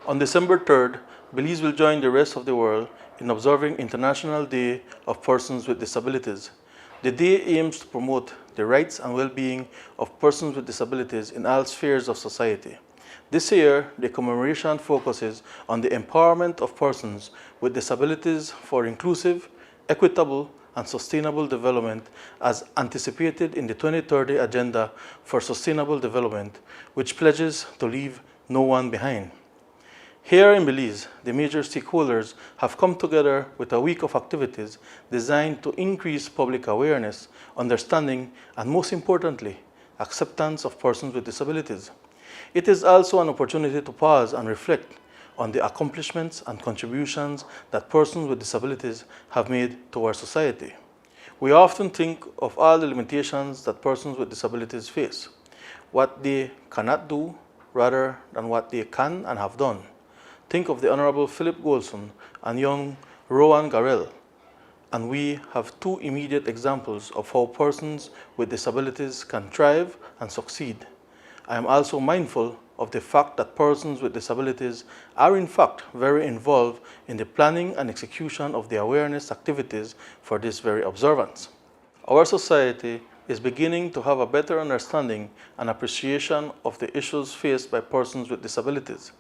On December 3rd, Belize will join the rest of the world in observing International Day of Persons with Disabilities. The day aims to promote the rights and well-being of persons with disabilities in all spheres of society. This year, the commemoration focuses on the empowerment of persons with disabilities for inclusive, equitable, and sustainable development as anticipated in the 2030 Agenda for Sustainable Development, which pledges to leave no one behind. Here in Belize, the major stakeholders have come together with a week of activities designed to increase public awareness, understanding, and most importantly, acceptance of persons with disabilities. It is also an opportunity to pause and reflect on the accomplishments and contributions that persons with disabilities have made to our society. We often think of all the limitations that persons with disabilities face, what they cannot do rather than what they can and have done. Think of the Honorable Philip Golson and young Rowan Garrell, and we have two immediate examples of how persons with disabilities can thrive and succeed. I am also mindful of the fact that persons with disabilities are in fact very involved in the planning and execution of the awareness activities for this very observance. Our society is beginning to have a better understanding and appreciation of the issues faced by persons with disabilities.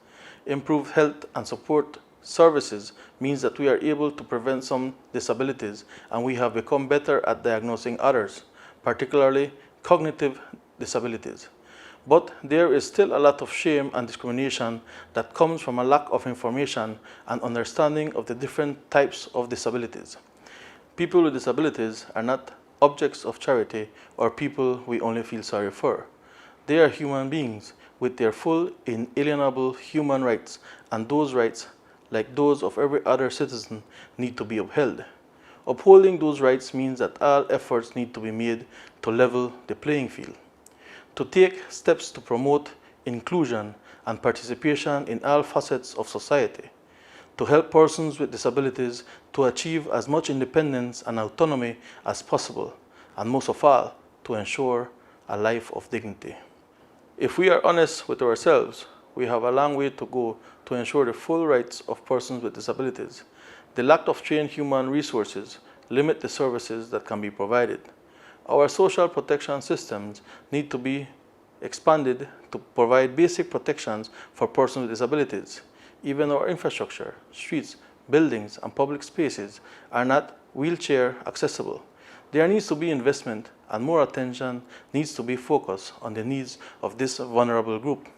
Improved health and support services means that we are able to prevent some disabilities, and we have become better at diagnosing others, particularly cognitive disabilities. But there is still a lot of shame and discrimination that comes from a lack of information and understanding of the different types of disabilities. People with disabilities are not objects of charity or people we only feel sorry for. They are human beings with their full inalienable human rights, and those rights, like those of every other citizen, need to be upheld. Upholding those rights means that all efforts need to be made to level the playing field, to take steps to promote inclusion and participation in all facets of society, to help persons with disabilities to achieve as much independence and autonomy as possible, and most of all, to ensure a life of dignity. If we are honest with ourselves, we have a long way to go to ensure the full rights of persons with disabilities. The lack of trained human resources limit the services that can be provided. Our social protection systems need to be expanded to provide basic protections for persons with disabilities. Even our infrastructure, streets, buildings, and public spaces are not wheelchair accessible. There needs to be investment, and more attention needs to be focused on the needs of this vulnerable group.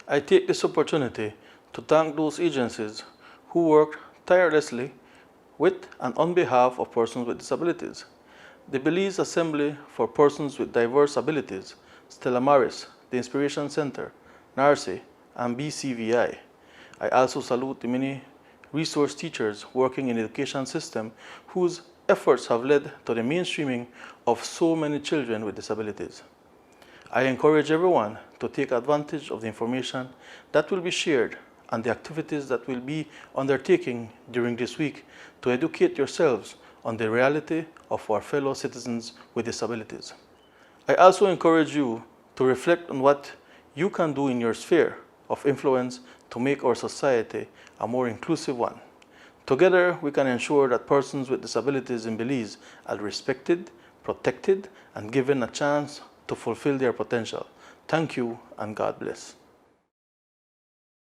I take this opportunity to thank those agencies who work tirelessly with and on behalf of persons with disabilities. The Belize Assembly for Persons with Diverse Abilities, Stella Maris, the Inspiration Center, NARCE, and BCVI. I also salute the many resource teachers working in the education system whose efforts have led to the mainstreaming of so many children with disabilities. I encourage everyone to take advantage of the information that will be shared and the activities that will be undertaken during this week to educate yourselves on the reality of our fellow citizens with disabilities. I also encourage you to reflect on what you can do in your sphere of influence to make our society a more inclusive one. Together, we can ensure that persons with disabilities in Belize are respected, protected, and given a chance to fulfill their potential. Thank you, and God bless.